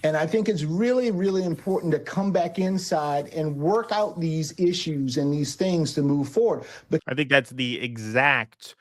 And I think it's really, really important to come back inside and work out these issues and these things to move forward. But I think that's the exact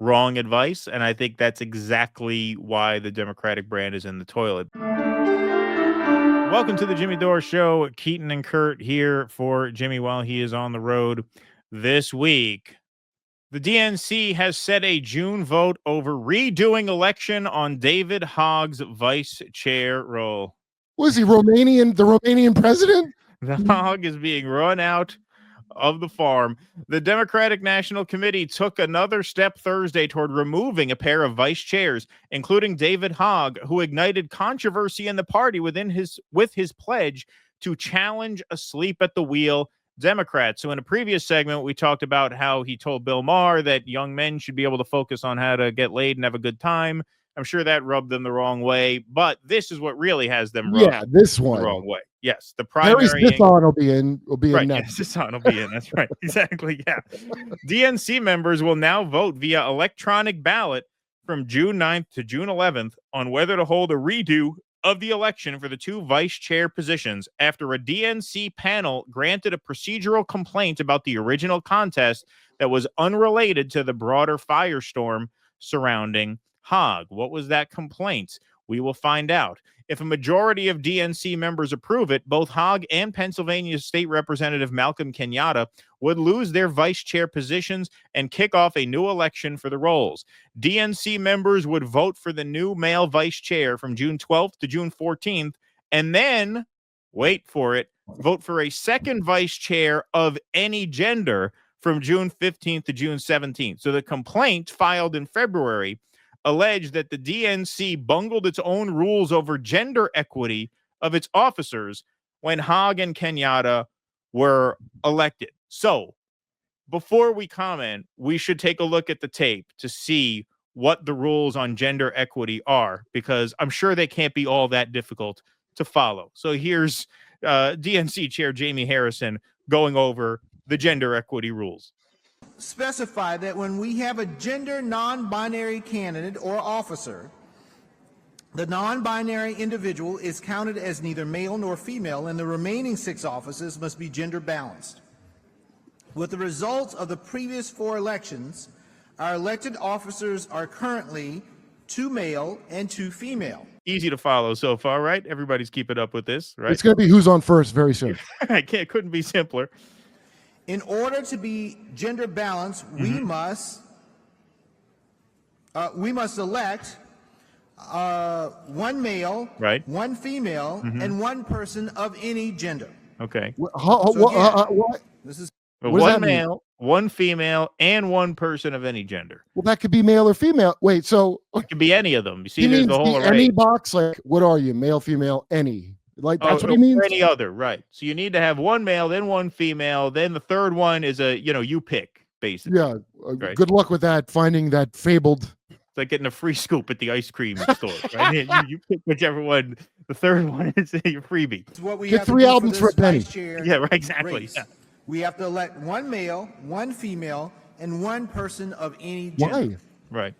wrong advice, and I think that's exactly why the Democratic brand is in the toilet. Welcome to the Jimmy Dore Show. Keaton and Kurt here for Jimmy while he is on the road this week. The DNC has set a June vote over redoing election on David Hogg's vice chair role. Was he Romanian? The Romanian president? The Hogg is being run out of the farm. The Democratic National Committee took another step Thursday toward removing a pair of vice chairs, including David Hogg, who ignited controversy in the party with his pledge to challenge a sleep at the wheel Democrats. So in a previous segment, we talked about how he told Bill Maher that young men should be able to focus on how to get laid and have a good time. I'm sure that rubbed them the wrong way, but this is what really has them rubbed this one the wrong way. Yes, the primary. Harry Smith-on will be in Right, next. yes, Smith-on will be in. That's right. Exactly, yeah. DNC members will now vote via electronic ballot from June 9th to June 11th on whether to hold a redo of the election for the two vice chair positions after a DNC panel granted a procedural complaint about the original contest that was unrelated to the broader firestorm surrounding Hogg. What was that complaint? We will find out. If a majority of DNC members approve it, both Hogg and Pennsylvania State Representative Malcolm Kenyatta would lose their vice chair positions and kick off a new election for the roles. DNC members would vote for the new male vice chair from June 12th to June 14th, and then, wait for it, vote for a second vice chair of any gender from June 15th to June 17th. So the complaint filed in February alleged that the DNC bungled its own rules over gender equity of its officers when Hogg and Kenyatta were elected. So, before we comment, we should take a look at the tape to see what the rules on gender equity are, because I'm sure they can't be all that difficult to follow. So here's DNC Chair Jamie Harrison going over the gender equity rules. Specify that when we have a gender non-binary candidate or officer, the non-binary individual is counted as neither male nor female, and the remaining 6 offices must be gender balanced. With the results of the previous 4 elections, our elected officers are currently 2 male and 2 female. Easy to follow so far, right? Everybody's keeping up with this, right? It's going to be who's on first very soon. Couldn't be simpler. In order to be gender balanced, we must elect 1 male, right, 1 female, and 1 person of any gender. Okay. What? This is 1 male, 1 female, and 1 person of any gender. Well, that could be male or female. Wait, so it could be any of them. You see, there's the whole array. Any box, like, what are you? Male, female, any? Like, that's what he means? Any other, right. So you need to have 1 male, then 1 female, then the third one is you pick, basically. Yeah, right. Good luck with that, finding that fabled. It's like getting a free scoop at the ice cream store, right? you pick whichever one. The third one is your freebie. It's what we Get have 3 albums for a penny. Yeah, right, exactly. Yeah. We have to elect 1 male, 1 female, and 1 person of any gender. Why? Right.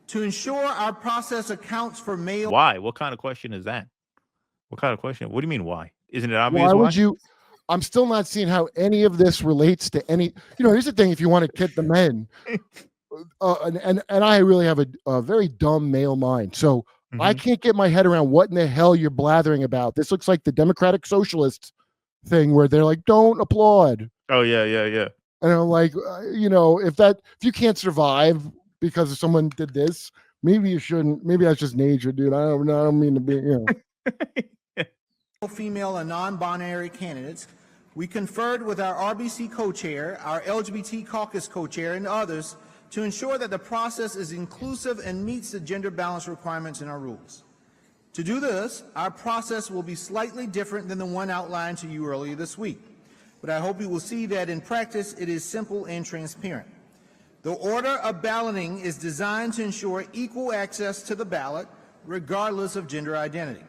To ensure our process accounts for male. Why? What kind of question is that? What kind of question? What do you mean, why? Isn't it obvious? Why would you? I'm still not seeing how any of this relates to any. Here's the thing: if you want to kid the men, and I really have a very dumb male mind, so I can't get my head around what in the hell you're blathering about. This looks like the Democratic Socialist thing where they're like, "Don't applaud." Oh yeah. And I'm like, if you can't survive because someone did this, maybe you shouldn't. Maybe that's just nature, dude. I don't mean to be, Female and non-binary candidates. We conferred with our RBC co-chair, our LGBT caucus co-chair, and others to ensure that the process is inclusive and meets the gender balance requirements in our rules. To do this, our process will be slightly different than the one outlined to you earlier this week, but I hope you will see that in practice it is simple and transparent. The order of balloting is designed to ensure equal access to the ballot, regardless of gender identity.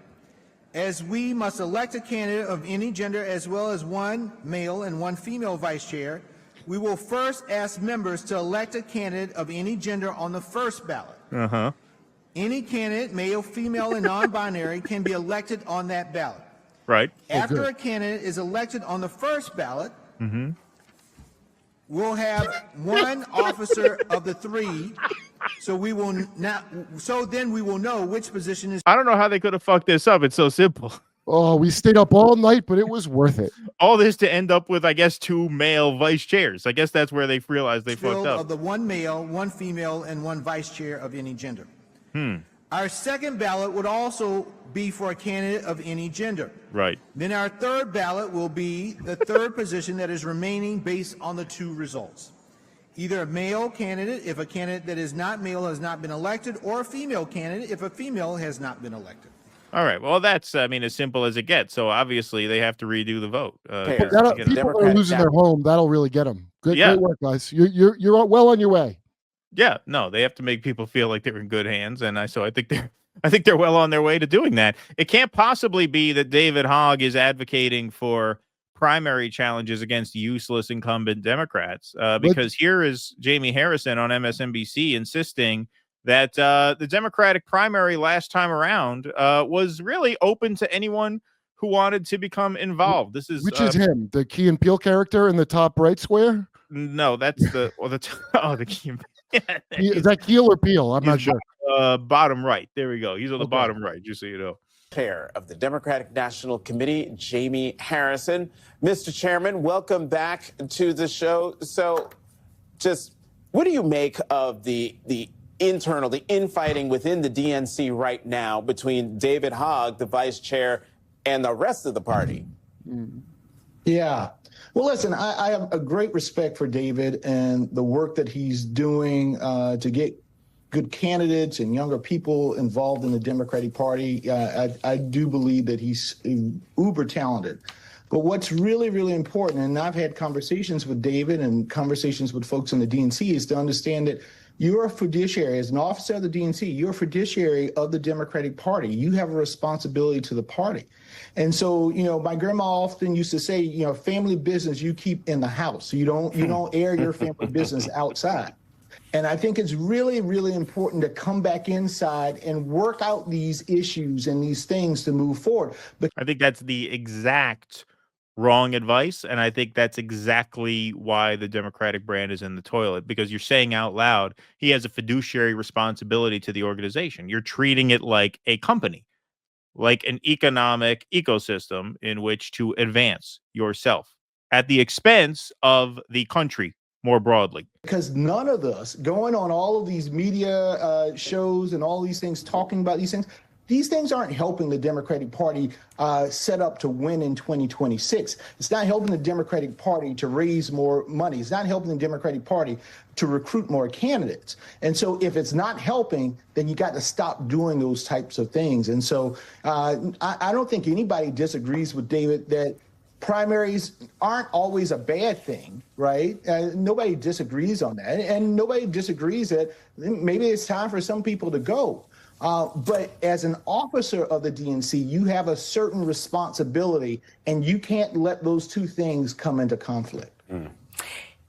As we must elect a candidate of any gender as well as 1 male and 1 female vice chair, we will first ask members to elect a candidate of any gender on the first ballot. Any candidate, male, female, and non-binary, can be elected on that ballot. Right. After a candidate is elected on the first ballot, we'll have one officer of the three. So we will now. So then we will know which position is. I don't know how they could have fucked this up. It's so simple. Oh, we stayed up all night, but it was worth it. All this to end up with, I guess, 2 male vice chairs. I guess that's where they realized they fucked up. Of the one male, one female, and one vice chair of any gender. Our second ballot would also be for a candidate of any gender. Right. Then our third ballot will be the third position that is remaining based on the 2 results. Either a male candidate if a candidate that is not male has not been elected, or a female candidate if a female has not been elected. All right. Well, that's, I mean, as simple as it gets. So obviously they have to redo the vote. People that are losing their home, that'll really get them. Great work, guys. You're well on your way. Yeah, no, they have to make people feel like they're in good hands, and I think they're well on their way to doing that. It can't possibly be that David Hogg is advocating for primary challenges against useless incumbent Democrats, because here is Jamie Harrison on MSNBC insisting that the Democratic primary last time around was really open to anyone who wanted to become involved. This is which is him, the Key and Peele character in the top right square. No, that's the Key and Peele. Is that Keel or Peel? I'm not sure. Bottom right. There we go. He's on the bottom right, just so you know. Chair of the Democratic National Committee, Jamie Harrison. Mr. Chairman, welcome back to the show. So just what do you make of the infighting within the DNC right now between David Hogg, the vice chair, and the rest of the party? Yeah. Well, listen, I have a great respect for David and the work that he's doing to get good candidates and younger people involved in the Democratic Party. I do believe that he's uber talented. But what's really, really important, and I've had conversations with David and conversations with folks in the DNC, is to understand that you're a fiduciary. As an officer of the DNC, you're a fiduciary of the Democratic Party. You have a responsibility to the party. And so, my grandma often used to say, family business you keep in the house. You don't air your family business outside. And I think it's really, really important to come back inside and work out these issues and these things to move forward. But I think that's the exact wrong advice. And I think that's exactly why the Democratic brand is in the toilet, because you're saying out loud, he has a fiduciary responsibility to the organization. You're treating it like a company, like an economic ecosystem in which to advance yourself at the expense of the country more broadly. Because none of us going on all of these media shows and all these things, talking about these things aren't helping the Democratic Party set up to win in 2026. It's not helping the Democratic Party to raise more money. It's not helping the Democratic Party to recruit more candidates. And so if it's not helping, then you got to stop doing those types of things. And so I don't think anybody disagrees with David that primaries aren't always a bad thing, right? Nobody disagrees on that. And nobody disagrees that maybe it's time for some people to go. But as an officer of the DNC, you have a certain responsibility, and you can't let those two things come into conflict.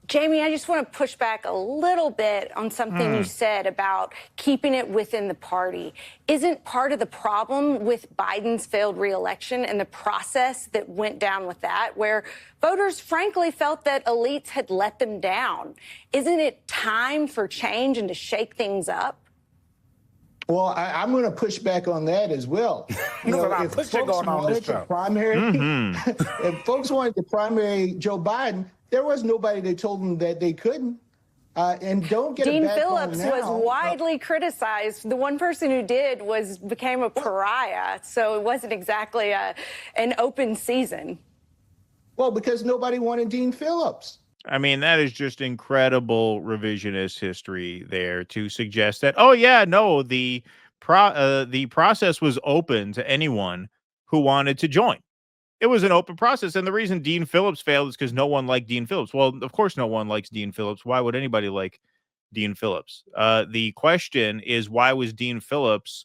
Jamie, I just want to push back a little bit on something you said about keeping it within the party. Isn't part of the problem with Biden's failed reelection and the process that went down with that, where voters frankly felt that elites had let them down? Isn't it time for change and to shake things up? Well, I'm going to push back on that as well. If folks wanted to primary, if folks wanted to primary Joe Biden, there was nobody that told them that they couldn't. And don't get Dean a bad Phillips now. was widely criticized. The one person who did became a pariah, so it wasn't exactly an open season. Well, because nobody wanted Dean Phillips. I mean, that is just incredible revisionist history there to suggest that, oh, yeah, no, the process was open to anyone who wanted to join. It was an open process. And the reason Dean Phillips failed is because no one liked Dean Phillips. Well, of course, no one likes Dean Phillips. Why would anybody like Dean Phillips? The question is, why was Dean Phillips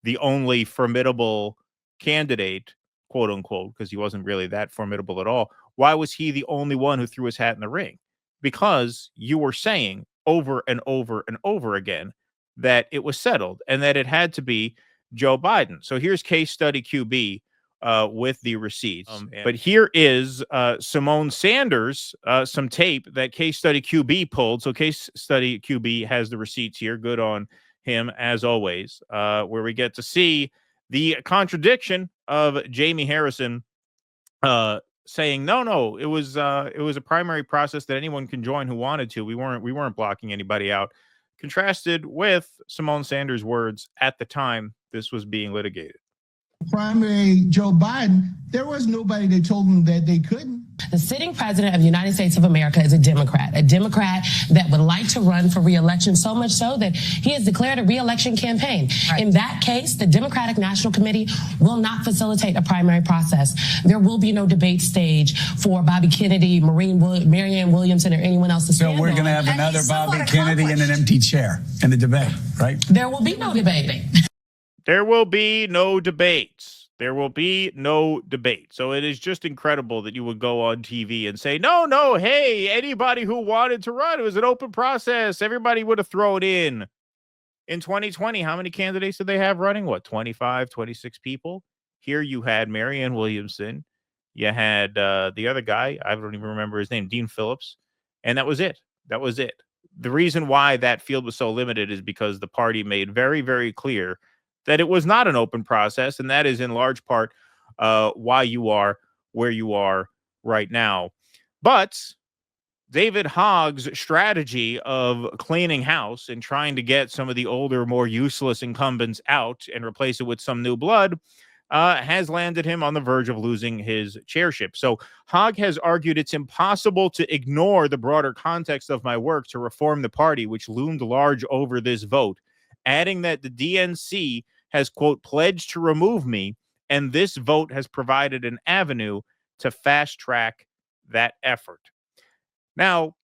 the only formidable candidate, quote unquote, because he wasn't really that formidable at all? Why was he the only one who threw his hat in the ring? Because you were saying over and over and over again that it was settled and that it had to be Joe Biden. So here's case study QB with the receipts. But here is Simone Sanders, some tape that case study QB pulled. So case study QB has the receipts here. Good on him, as always, where we get to see the contradiction of Jamie Harrison saying, no, it was a primary process that anyone can join who wanted to. We weren't blocking anybody out. Contrasted with Simone Sanders' words at the time this was being litigated. Primary Joe Biden, there was nobody that told them that they couldn't. The sitting president of the United States of America is a Democrat that would like to run for re-election, so much so that he has declared a re-election campaign. Right. In that case, the Democratic National Committee will not facilitate a primary process. There will be no debate stage for Bobby Kennedy, Marianne Williamson, or anyone else to stand So we're going to have another Bobby Kennedy in an empty chair in the debate, right? There will be no debate. There will be no debates. There will be no debate. So it is just incredible that you would go on TV and say, no, hey, anybody who wanted to run, it was an open process. Everybody would have thrown in. In 2020, how many candidates did they have running? 25, 26 people? Here you had Marianne Williamson. You had the other guy. I don't even remember his name, Dean Phillips. And that was it. The reason why that field was so limited is because the party made very, very clear that it was not an open process, and that is in large part why you are where you are right now. But David Hogg's strategy of cleaning house and trying to get some of the older, more useless incumbents out and replace it with some new blood has landed him on the verge of losing his chairship. So Hogg has argued it's impossible to ignore the broader context of my work to reform the party, which loomed large over this vote, adding that the DNC has, quote, pledged to remove me, and this vote has provided an avenue to fast track that effort. Now,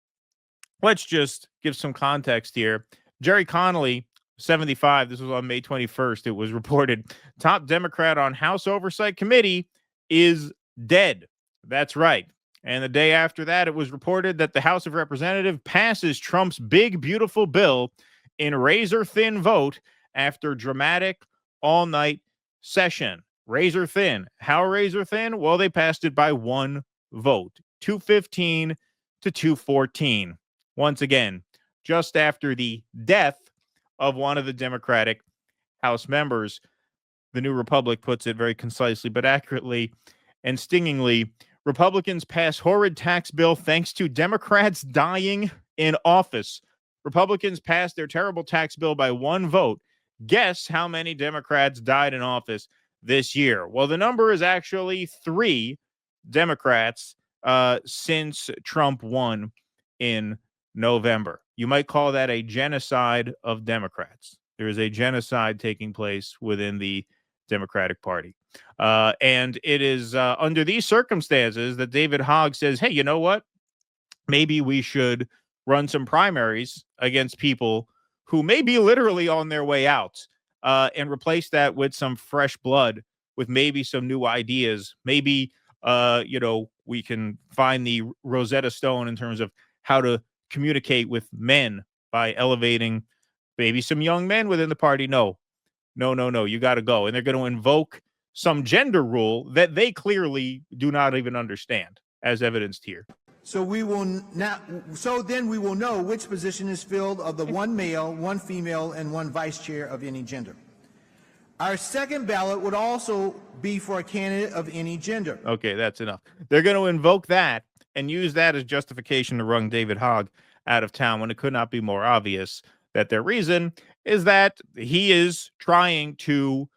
let's just give some context here. Jerry Connolly, 75, this was on May 21st, it was reported, top Democrat on House Oversight Committee is dead. That's right. And the day after that, it was reported that the House of Representatives passes Trump's big, beautiful bill in razor-thin vote after dramatic all-night session. Razor thin. How razor thin? Well, they passed it by one vote, 215 to 214. Once again, just after the death of one of the Democratic House members. The New Republic puts it very concisely but accurately and stingingly. Republicans pass horrid tax bill thanks to Democrats dying in office. Republicans passed their terrible tax bill by one vote. Guess how many Democrats died in office this year? Well, the number is actually 3 Democrats since Trump won in November. You might call that a genocide of Democrats. There is a genocide taking place within the Democratic Party. And it is under these circumstances that David Hogg says, hey, you know what? Maybe we should run some primaries against people who may be literally on their way out, and replace that with some fresh blood, with maybe some new ideas. Maybe, we can find the Rosetta Stone in terms of how to communicate with men by elevating maybe some young men within the party. No, you got to go. And they're going to invoke some gender rule that they clearly do not even understand, as evidenced here. So then we will know which position is filled of the one male, one female, and one vice chair of any gender. Our second ballot would also be for a candidate of any gender. Okay, that's enough. They're going to invoke that and use that as justification to run David Hogg out of town when it could not be more obvious that their reason is that he is trying to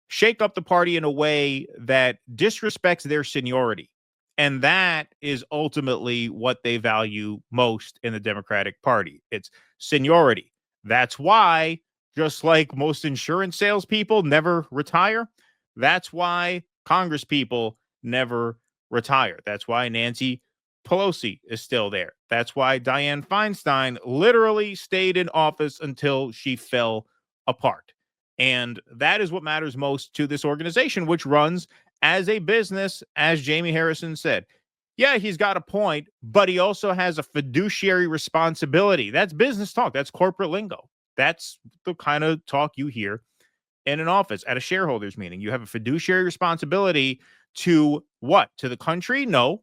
shake up the party in a way that disrespects their seniority. And that is ultimately what they value most in the Democratic Party. It's seniority. That's why, just like most insurance salespeople never retire, that's why Congress people never retire. That's why Nancy Pelosi is still there. That's why Dianne Feinstein literally stayed in office until she fell apart. And that is what matters most to this organization, which runs as a business, as Jamie Harrison said. Yeah, he's got a point, but he also has a fiduciary responsibility. That's business talk. That's corporate lingo. That's the kind of talk you hear in an office at a shareholders meeting. You have a fiduciary responsibility to what? To the country? No,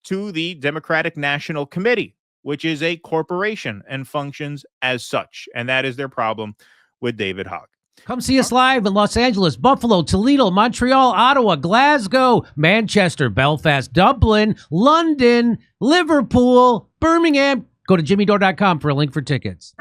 to the Democratic National Committee, which is a corporation and functions as such. And that is their problem with David Hogg. Come see us live in Los Angeles, Buffalo, Toledo, Montreal, Ottawa, Glasgow, Manchester, Belfast, Dublin, London, Liverpool, Birmingham. Go to jimmydore.com for a link for tickets.